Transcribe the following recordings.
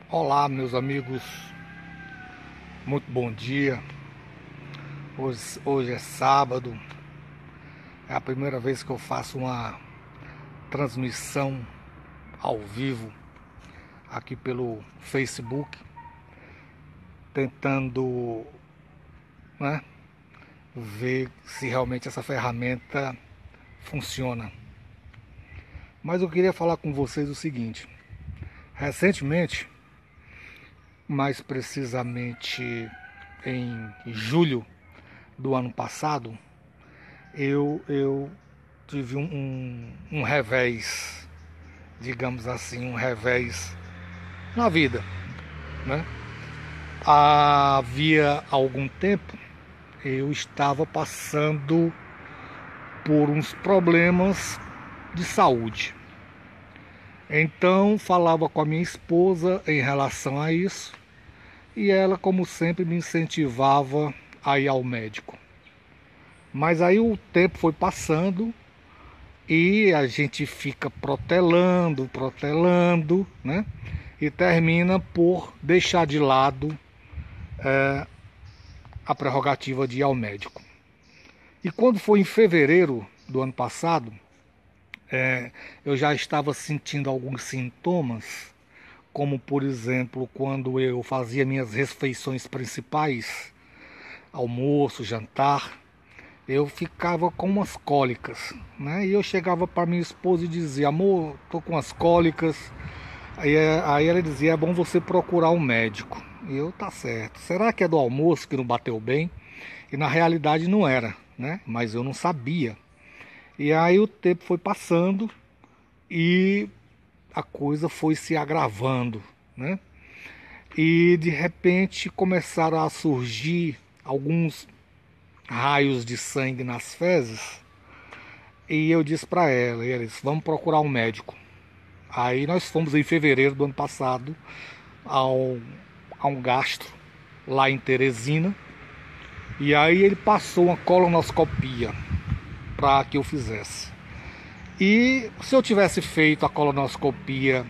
Olá, meus amigos, muito bom dia. Hoje é sábado, é a primeira vez que eu faço uma transmissão ao vivo aqui pelo Facebook, tentando, ver se realmente essa ferramenta funciona. Mas eu queria falar com vocês o seguinte: recentemente, mais precisamente em julho do ano passado, eu tive um revés, digamos assim, um revés na vida, né? Havia algum tempo eu estava passando por uns problemas de saúde. Então falava com a minha esposa em relação a isso e ela, como sempre, me incentivava a ir ao médico. Mas aí o tempo foi passando e a gente fica protelando, né? E termina por deixar de lado a prerrogativa de ir ao médico. E quando foi em fevereiro do ano passado, eu já estava sentindo alguns sintomas, como por exemplo quando eu fazia minhas refeições principais, almoço, jantar, eu ficava com umas cólicas, né? E eu chegava para minha esposa e dizia: amor, tô com as cólicas. Aí ela dizia: é bom você procurar um médico. E eu: tá certo. Será que é do almoço que não bateu bem? E na realidade não era, né? Mas eu não sabia. E aí o tempo foi passando e a coisa foi se agravando, né? E de repente começaram a surgir alguns raios de sangue nas fezes. E eu disse para ela, e ela disse: vamos procurar um médico. Aí nós fomos em fevereiro do ano passado a um gastro lá em Teresina. E aí ele passou uma colonoscopia para que eu fizesse. E se eu tivesse feito a colonoscopia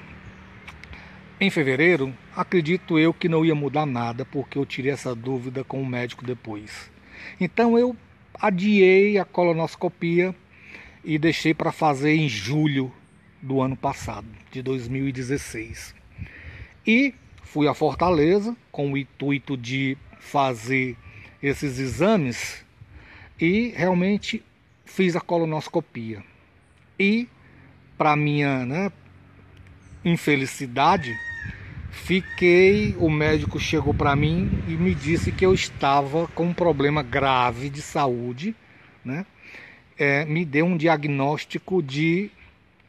em fevereiro, acredito eu que não ia mudar nada, porque eu tirei essa dúvida com o médico depois. Então eu adiei a colonoscopia e deixei para fazer em julho do ano passado, de 2016. E fui a Fortaleza com o intuito de fazer esses exames e realmente fiz a colonoscopia. E, para minha infelicidade, o médico chegou para mim e me disse que eu estava com um problema grave de saúde, né? Me deu um diagnóstico de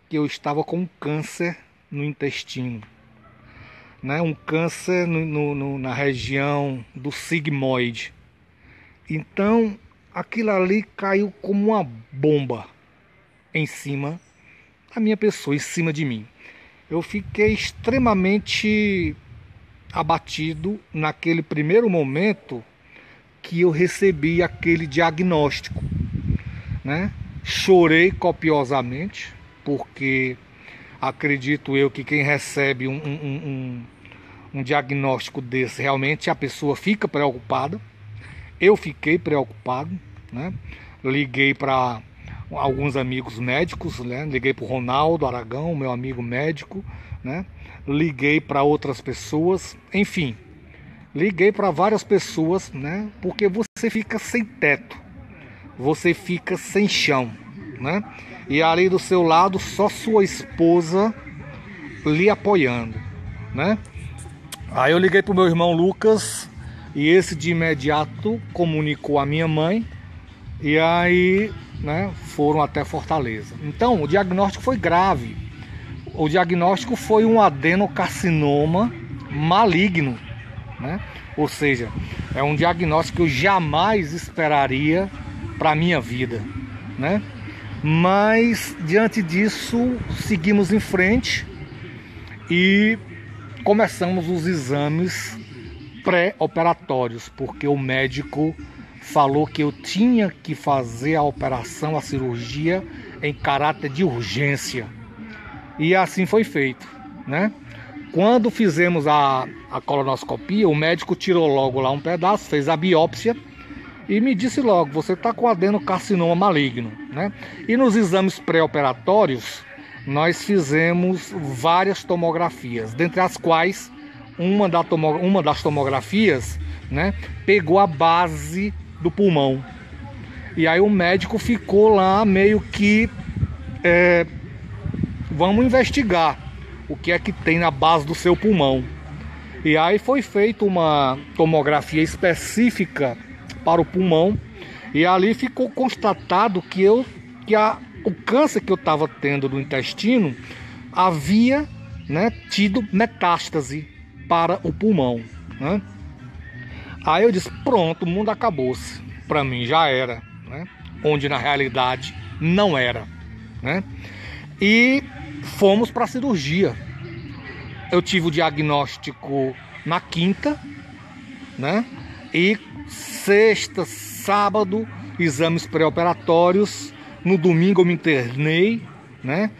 que eu estava com um câncer no intestino, né? Um câncer na região do sigmoide. Então, aquilo ali caiu como uma bomba em cima da minha pessoa, em cima de mim. Eu fiquei extremamente abatido naquele primeiro momento que eu recebi aquele diagnóstico, né? Chorei copiosamente, porque acredito eu que quem recebe um diagnóstico desse, realmente a pessoa fica preocupada. Eu fiquei preocupado, né? Liguei para alguns amigos médicos, né? Liguei para o Ronaldo Aragão, meu amigo médico, né? Liguei para outras pessoas, enfim, liguei para várias pessoas, né? Porque você fica sem teto, você fica sem chão, né? E ali do seu lado só sua esposa lhe apoiando, né? Aí eu liguei para o meu irmão Lucas e esse de imediato comunicou a minha mãe e aí, né, foram até Fortaleza. Então o diagnóstico foi grave. O diagnóstico foi um adenocarcinoma maligno, né? Ou seja, é um diagnóstico que eu jamais esperaria para a minha vida, né? Mas diante disso seguimos em frente e começamos os exames pré-operatórios, porque o médico falou que eu tinha que fazer a operação, a cirurgia, em caráter de urgência. E assim foi feito, né? Quando fizemos a colonoscopia, o médico tirou logo lá um pedaço, fez a biópsia e me disse logo: você está com adenocarcinoma maligno, né? E nos exames pré-operatórios, nós fizemos várias tomografias, dentre as quais uma das tomografias, né, pegou a base do pulmão. E aí o médico ficou lá meio que vamos investigar o que é que tem na base do seu pulmão. E aí foi feita uma tomografia específica para o pulmão, e ali ficou constatado que o câncer que eu estava tendo no intestino havia, né, tido metástase para o pulmão, né? Aí eu disse: pronto, o mundo acabou-se. Para mim já era, né? Onde na realidade não era, né? E fomos para a cirurgia. Eu tive o diagnóstico na quinta, né? E sexta, sábado, exames pré-operatórios. No domingo eu me internei, né?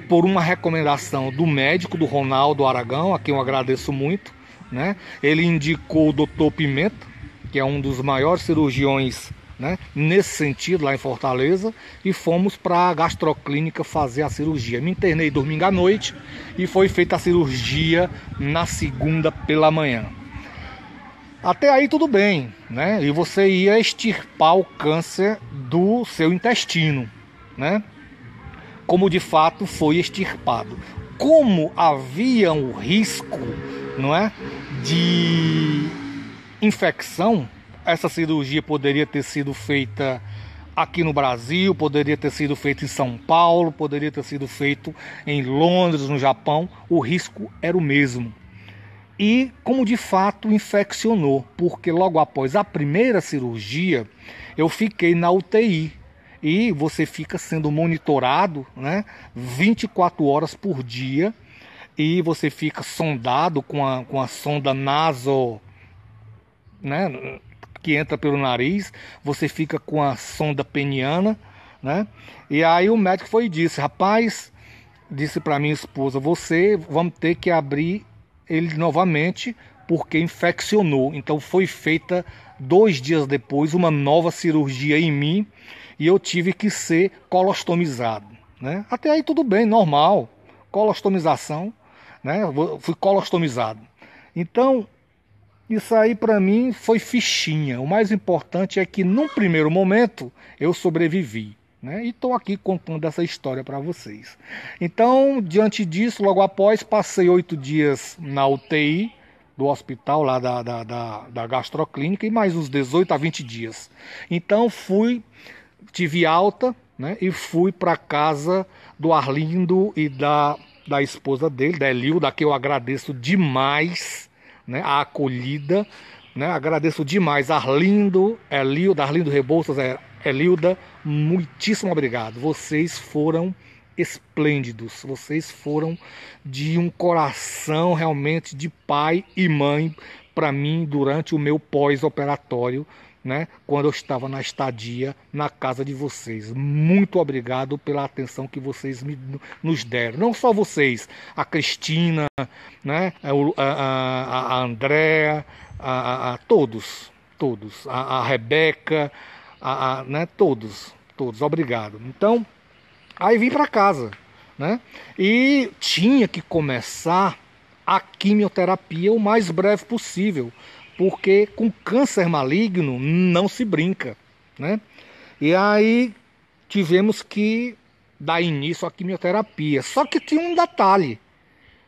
Por uma recomendação do médico, do Ronaldo Aragão, a quem eu agradeço muito, né? Ele indicou o Dr. Pimenta, que é um dos maiores cirurgiões, né, nesse sentido lá em Fortaleza, e fomos para a gastroclínica fazer a cirurgia. Me internei domingo à noite e foi feita a cirurgia na segunda pela manhã. Até aí tudo bem, né? E você ia extirpar o câncer do seu intestino, né? Como de fato foi extirpado. Como havia um risco, não é, de infecção, essa cirurgia poderia ter sido feita aqui no Brasil, poderia ter sido feita em São Paulo, poderia ter sido feito em Londres, no Japão. O risco era o mesmo. E como de fato infeccionou, porque logo após a primeira cirurgia eu fiquei na UTI. E você fica sendo monitorado, né, 24 horas por dia, e você fica sondado com a sonda naso, né, que entra pelo nariz. Você fica com a sonda peniana, né? E aí o médico foi e disse: rapaz, disse para minha esposa, vamos ter que abrir ele novamente porque infeccionou. Então foi feita 2 dias depois uma nova cirurgia em mim e eu tive que ser colostomizado, né? Até aí tudo bem, normal, colostomização, né? Fui colostomizado. Então isso aí para mim foi fichinha. O mais importante é que num primeiro momento eu sobrevivi, né? E estou aqui contando essa história para vocês. Então, diante disso, logo após, passei 8 dias na UTI do hospital lá da gastroclínica e mais uns 18 a 20 dias. Então tive alta, né? E fui para casa do Arlindo e da esposa dele, da Elilda, que eu agradeço demais, né, a acolhida, né? Agradeço demais Arlindo, Elilda, Arlindo Rebouças, Elilda, muitíssimo obrigado. Vocês foram esplêndidos, vocês foram de um coração realmente de pai e mãe para mim durante o meu pós-operatório, né, quando eu estava na estadia na casa de vocês. Muito obrigado pela atenção que vocês nos deram. Não só vocês, a Cristina, né, a Andréa, todos, a Rebeca, né, todos, obrigado. Então, aí vim para casa, né, e tinha que começar a quimioterapia o mais breve possível, porque com câncer maligno não se brinca, né? E aí tivemos que dar início à quimioterapia. Só que tinha um detalhe,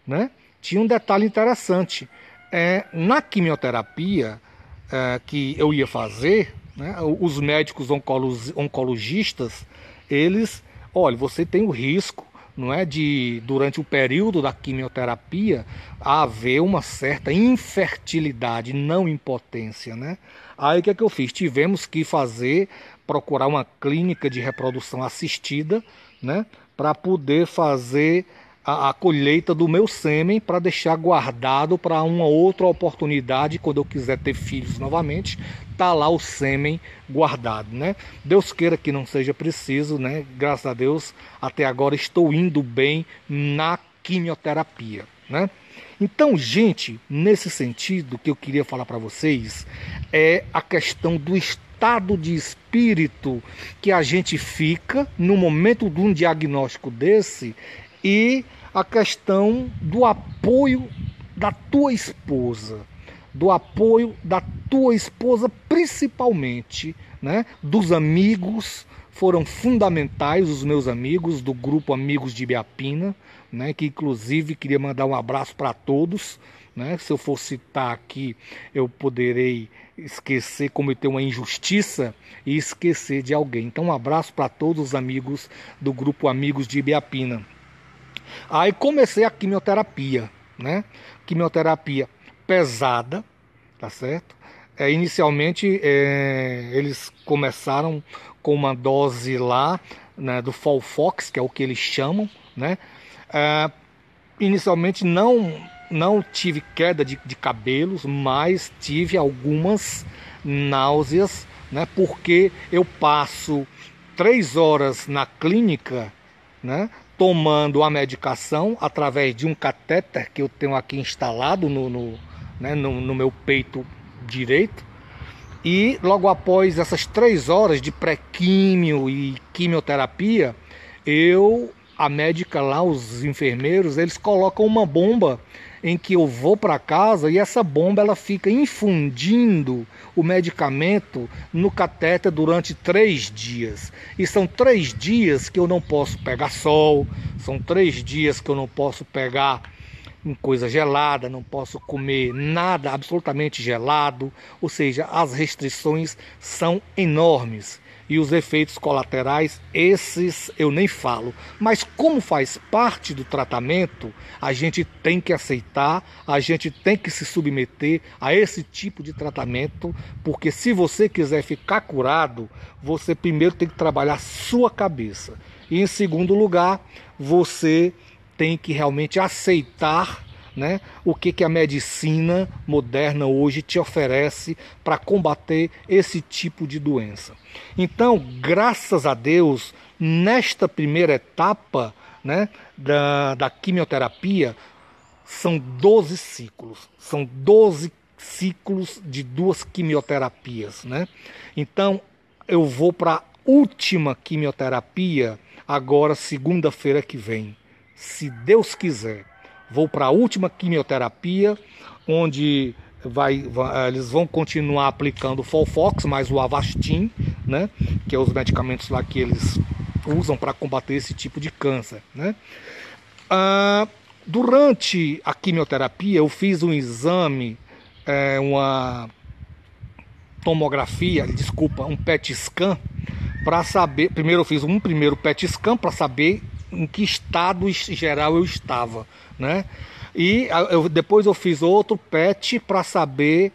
né? Tinha um detalhe interessante. Na quimioterapia que eu ia fazer, né, os médicos oncologistas, eles, olha, você tem o risco, não é, de durante o período da quimioterapia haver uma certa infertilidade, não impotência, né? Aí o que é que eu fiz? Tivemos que procurar uma clínica de reprodução assistida, né, para poder fazer a colheita do meu sêmen, para deixar guardado para uma outra oportunidade, quando eu quiser ter filhos novamente, tá lá o sêmen guardado, né? Deus queira que não seja preciso, né? Graças a Deus, até agora estou indo bem na quimioterapia. né? Então, gente, nesse sentido, o que eu queria falar para vocês é a questão do estado de espírito que a gente fica no momento de um diagnóstico desse e a questão do apoio da tua esposa, principalmente, né? Dos amigos, foram fundamentais os meus amigos do grupo Amigos de Ibiapina, né? Que inclusive queria mandar um abraço para todos, né? Se eu for citar aqui, eu poderei esquecer, cometer uma injustiça e esquecer de alguém. Então, um abraço para todos os amigos do grupo Amigos de Ibiapina. Aí comecei a quimioterapia, né? Quimioterapia pesada, tá certo? Inicialmente eles começaram com uma dose lá, né, do Folfox, que é o que eles chamam, né? Inicialmente não tive queda de cabelos, mas tive algumas náuseas, né? Porque eu passo 3 horas na clínica, né? Tomando a medicação através de um catéter que eu tenho aqui instalado no meu peito direito. E logo após essas 3 horas de pré-químio e quimioterapia, a médica lá, os enfermeiros, eles colocam uma bomba em que eu vou para casa e essa bomba ela fica infundindo o medicamento no catéter durante 3 dias. E são 3 dias que eu não posso pegar sol, são 3 dias que eu não posso pegar em coisa gelada, não posso comer nada absolutamente gelado, ou seja, as restrições são enormes. E os efeitos colaterais, esses eu nem falo. Mas como faz parte do tratamento, a gente tem que aceitar, a gente tem que se submeter a esse tipo de tratamento, porque se você quiser ficar curado, você primeiro tem que trabalhar sua cabeça. E em segundo lugar, você tem que realmente aceitar, né, o que a medicina moderna hoje te oferece para combater esse tipo de doença. Então, graças a Deus, nesta primeira etapa, né, da quimioterapia, são 12 ciclos. São 12 ciclos de 2 quimioterapias, né? Então, eu vou para a última quimioterapia agora, segunda-feira que vem. Se Deus quiser, vou para a última quimioterapia, onde eles vão continuar aplicando o Folfox, mais o Avastin, né, que é os medicamentos lá que eles usam para combater esse tipo de câncer, né? Durante a quimioterapia, eu fiz um exame, uma tomografia, um PET scan, para saber. Primeiro eu fiz um primeiro PET scan para saber em que estado geral eu estava, né? E depois eu fiz outro PET para saber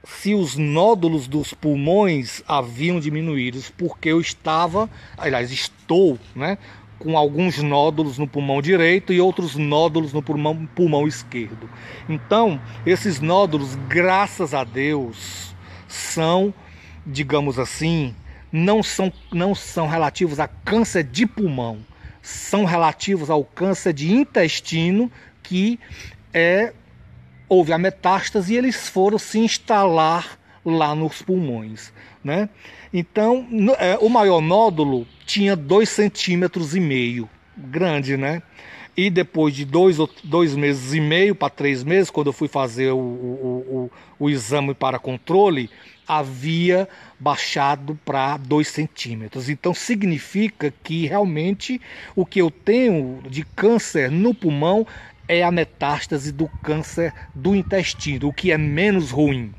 se os nódulos dos pulmões haviam diminuído, porque eu estou, né, com alguns nódulos no pulmão direito e outros nódulos no pulmão esquerdo. Então, esses nódulos, graças a Deus, são, digamos assim, não são relativos a câncer de pulmão, são relativos ao câncer de intestino, que houve a metástase e eles foram se instalar lá nos pulmões, né? Então, o maior nódulo tinha 2,5 cm, grande, né? E depois de 2 meses e meio para 3 meses, quando eu fui fazer o exame para controle, havia baixado para 2 centímetros. Então significa que realmente o que eu tenho de câncer no pulmão é a metástase do câncer do intestino, o que é menos ruim.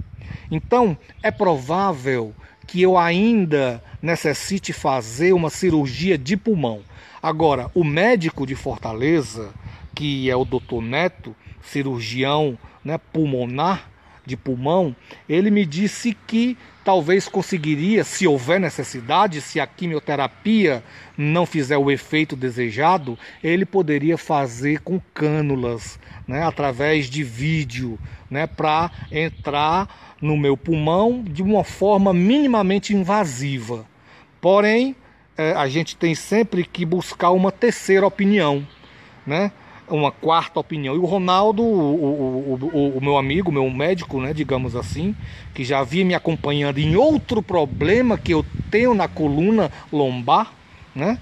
Então é provável que eu ainda necessite fazer uma cirurgia de pulmão. Agora, o médico de Fortaleza, que é o Dr. Neto, cirurgião, né, pulmonar, de pulmão, ele me disse que talvez conseguiria, se houver necessidade, se a quimioterapia não fizer o efeito desejado, ele poderia fazer com cânulas, né, através de vídeo, né, para entrar no meu pulmão de uma forma minimamente invasiva. Porém, a gente tem sempre que buscar uma terceira opinião, né? uma quarta opinião. E o Ronaldo, o meu amigo, meu médico, né, digamos assim, que já havia me acompanhando em outro problema que eu tenho na coluna lombar, né,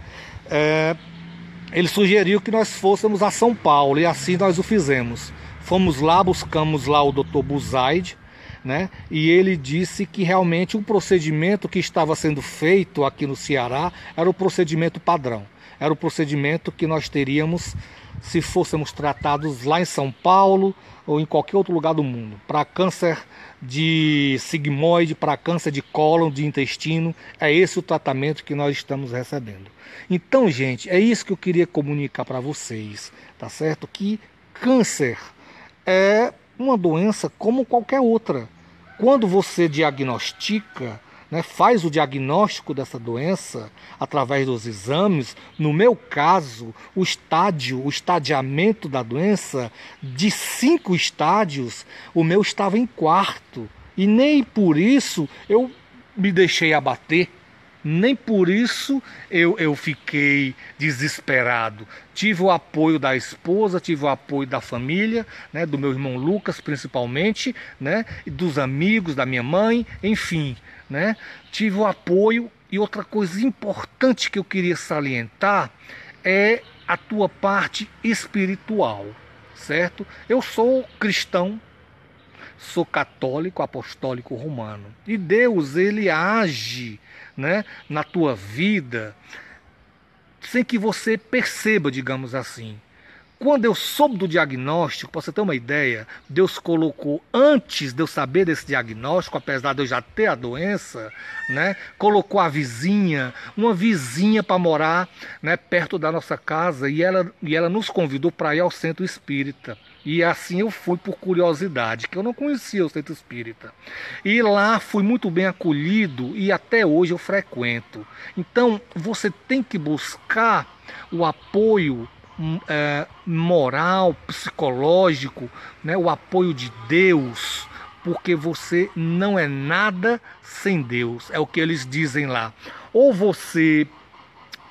ele sugeriu que nós fôssemos a São Paulo, e assim nós o fizemos. Fomos lá, buscamos lá o Dr. Buzaide, né, e ele disse que realmente o procedimento que estava sendo feito aqui no Ceará era o procedimento padrão. Era o procedimento que nós teríamos se fôssemos tratados lá em São Paulo ou em qualquer outro lugar do mundo. Para câncer de sigmoide, para câncer de cólon, de intestino, é esse o tratamento que nós estamos recebendo. Então, gente, é isso que eu queria comunicar para vocês, tá certo? Que câncer é uma doença como qualquer outra. Quando você diagnostica, né, faz o diagnóstico dessa doença através dos exames, no meu caso, o estadiamento da doença, de 5 estádios, o meu estava em 4º. E nem por isso eu me deixei abater. Nem por isso eu fiquei desesperado. Tive o apoio da esposa, tive o apoio da família, né, do meu irmão Lucas principalmente, né, e dos amigos, da minha mãe, enfim, né, tive o apoio. E outra coisa importante que eu queria salientar é a tua parte espiritual, certo? Eu sou cristão, sou católico, apostólico romano. E Deus, ele age, né, na tua vida sem que você perceba, digamos assim. Quando eu soube do diagnóstico, para você ter uma ideia, Deus colocou, antes de eu saber desse diagnóstico, apesar de eu já ter a doença, né, colocou a vizinha, uma vizinha para morar, né, perto da nossa casa, e ela nos convidou para ir ao centro espírita. E assim eu fui por curiosidade, que eu não conhecia o centro espírita. E lá fui muito bem acolhido e até hoje eu frequento. Então você tem que buscar o apoio moral, psicológico, né, o apoio de Deus, porque você não é nada sem Deus. É o que eles dizem lá. Ou você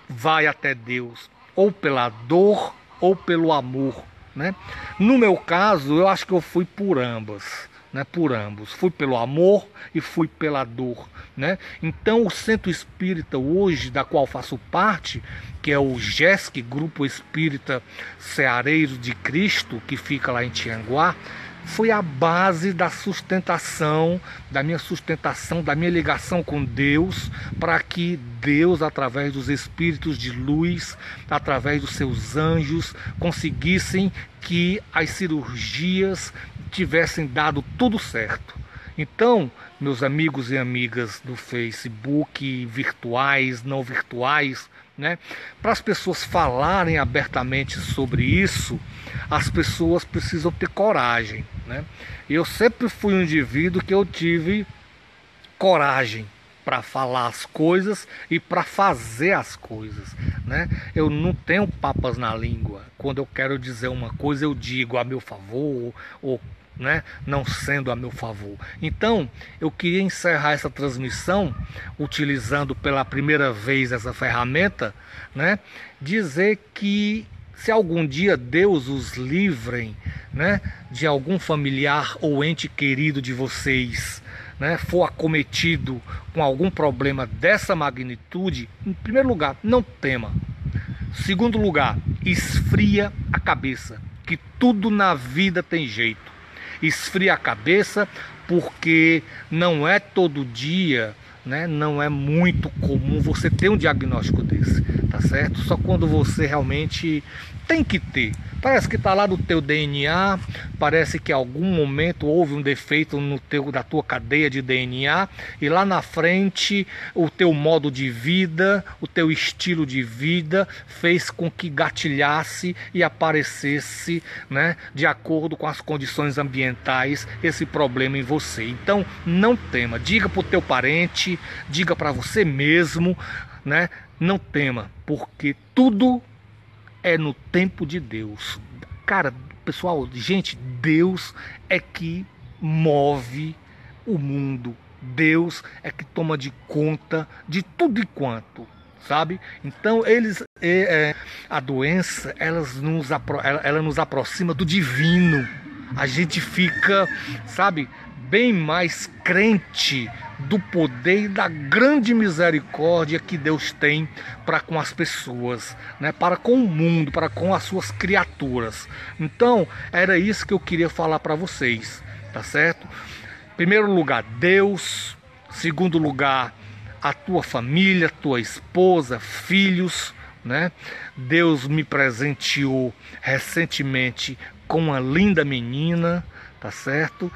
vai até Deus, ou pela dor, ou pelo amor, né? No meu caso, eu acho que eu fui por ambas. Né, por ambos, fui pelo amor e fui pela dor, né? Então o Centro Espírita hoje, da qual faço parte, que é o GESC, Grupo Espírita Ceareiro de Cristo, que fica lá em Tianguá, foi a base da sustentação, da minha ligação com Deus, para que Deus, através dos espíritos de luz, através dos seus anjos, conseguissem que as cirurgias tivessem dado tudo certo. Então, meus amigos e amigas do Facebook, virtuais, não virtuais, né, para as pessoas falarem abertamente sobre isso, as pessoas precisam ter coragem, né? Eu sempre fui um indivíduo que eu tive coragem para falar as coisas e para fazer as coisas, né? Eu não tenho papas na língua. Quando eu quero dizer uma coisa, eu digo a meu favor ou né, não sendo a meu favor. Então, eu queria encerrar essa transmissão utilizando pela primeira vez essa ferramenta, né, dizer que se algum dia Deus os livrem, né, de algum familiar ou ente querido de vocês, né, for acometido com algum problema dessa magnitude, em primeiro lugar, não tema. Segundo lugar, esfria a cabeça, que tudo na vida tem jeito. Esfria a cabeça, porque não é todo dia, né, não é muito comum você ter um diagnóstico desse, tá certo? Só quando você realmente tem que ter. Parece que está lá no teu DNA, parece que em algum momento houve um defeito da tua cadeia de DNA, e lá na frente o teu modo de vida, o teu estilo de vida fez com que gatilhasse e aparecesse, né, de acordo com as condições ambientais, esse problema em você. Então não tema, diga para o teu parente, diga para você mesmo, né, não tema, porque tudo é no tempo de Deus. Cara, pessoal, gente, Deus é que move o mundo. Deus é que toma de conta de tudo e quanto, sabe? Então a doença, ela nos aproxima do divino. A gente fica, sabe, bem mais crente do poder e da grande misericórdia que Deus tem para com as pessoas, né? Para com o mundo, para com as suas criaturas. Então, era isso que eu queria falar para vocês, tá certo? Primeiro lugar, Deus. Segundo lugar, a tua família, tua esposa, filhos, né? Deus me presenteou recentemente com uma linda menina, tá certo?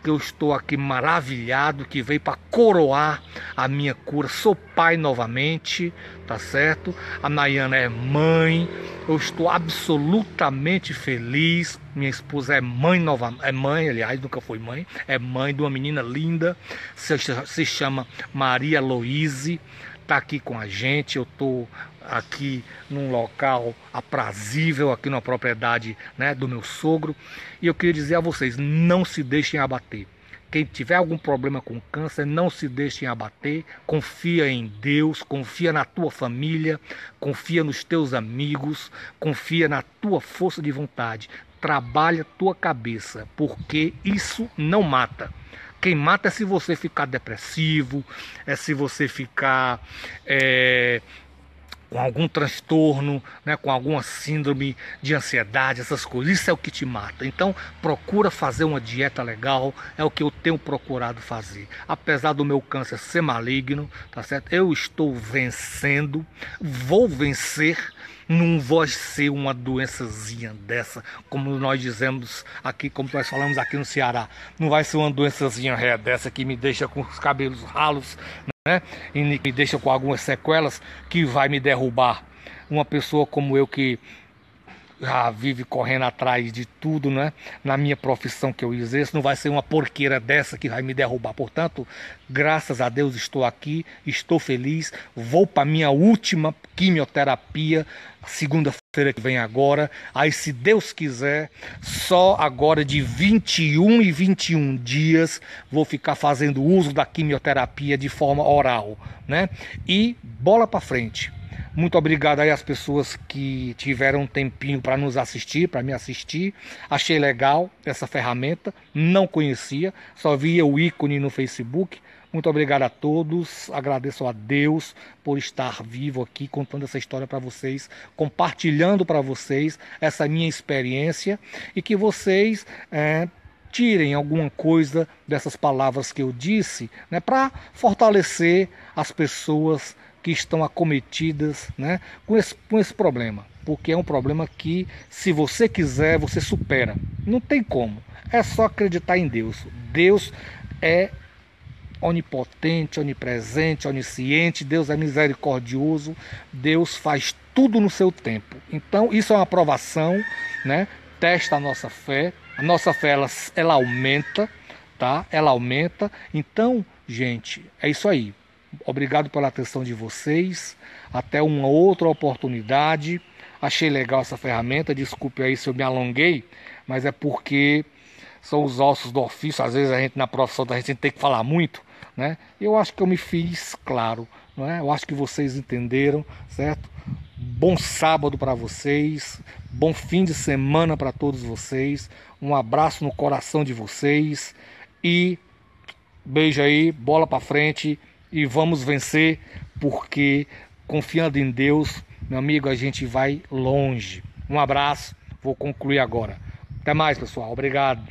Eu estou aqui maravilhado, que veio para coroar a minha cura. Sou pai novamente, tá certo? A Nayana é mãe. Eu estou absolutamente feliz. Minha esposa é mãe aliás, nunca foi mãe. É mãe de uma menina linda. Se chama Maria Loise. Tá aqui com a gente. Eu estou aqui num local aprazível, aqui na propriedade, né, do meu sogro. E eu queria dizer a vocês, não se deixem abater. Quem tiver algum problema com câncer, não se deixem abater. Confia em Deus, confia na tua família, confia nos teus amigos, confia na tua força de vontade. Trabalha tua cabeça, porque isso não mata. Quem mata é se você ficar depressivo, é se você ficar com algum transtorno, né, com alguma síndrome de ansiedade, essas coisas. Isso é o que te mata. Então, procura fazer uma dieta legal, é o que eu tenho procurado fazer. Apesar do meu câncer ser maligno, tá certo? Eu estou vencendo, vou vencer. Não vai ser uma doençazinha dessa, como nós dizemos aqui, como nós falamos aqui no Ceará. Não vai ser uma doençazinha dessa que me deixa com os cabelos ralos, né? E me deixa com algumas sequelas que vai me derrubar. Uma pessoa como eu que já vive correndo atrás de tudo, né? Na minha profissão que eu exerço, não vai ser uma porqueira dessa que vai me derrubar. Portanto, graças a Deus estou aqui, estou feliz. Vou para minha última quimioterapia, segunda-feira que vem agora. Aí, se Deus quiser, só agora de 21 e 21 dias vou ficar fazendo uso da quimioterapia de forma oral, né? E bola para frente. Muito obrigado aí às pessoas que tiveram um tempinho para nos assistir, para me assistir. Achei legal essa ferramenta, não conhecia, só via o ícone no Facebook. Muito obrigado a todos, agradeço a Deus por estar vivo aqui, contando essa história para vocês, compartilhando para vocês essa minha experiência e que vocês tirem alguma coisa dessas palavras que eu disse, né, para fortalecer as pessoas que estão acometidas, né, com esse problema, porque é um problema que, se você quiser, você supera. Não tem como, é só acreditar em Deus. Deus é onipotente, onipresente, onisciente, Deus é misericordioso, Deus faz tudo no seu tempo. Então isso é uma provação, né? Testa a nossa fé ela aumenta, tá? Ela aumenta. Então, gente, é isso aí. Obrigado pela atenção de vocês. Até uma outra oportunidade. Achei legal essa ferramenta. Desculpe aí se eu me alonguei, mas é porque são os ossos do ofício. Às vezes a gente, na profissão da gente tem que falar muito, né? Eu acho que eu me fiz claro, não é? Eu acho que vocês entenderam, certo? Bom sábado para vocês. Bom fim de semana para todos vocês. Um abraço no coração de vocês. E beijo aí, bola para frente. E vamos vencer, porque confiando em Deus, meu amigo, a gente vai longe. Um abraço, vou concluir agora. Até mais, pessoal. Obrigado.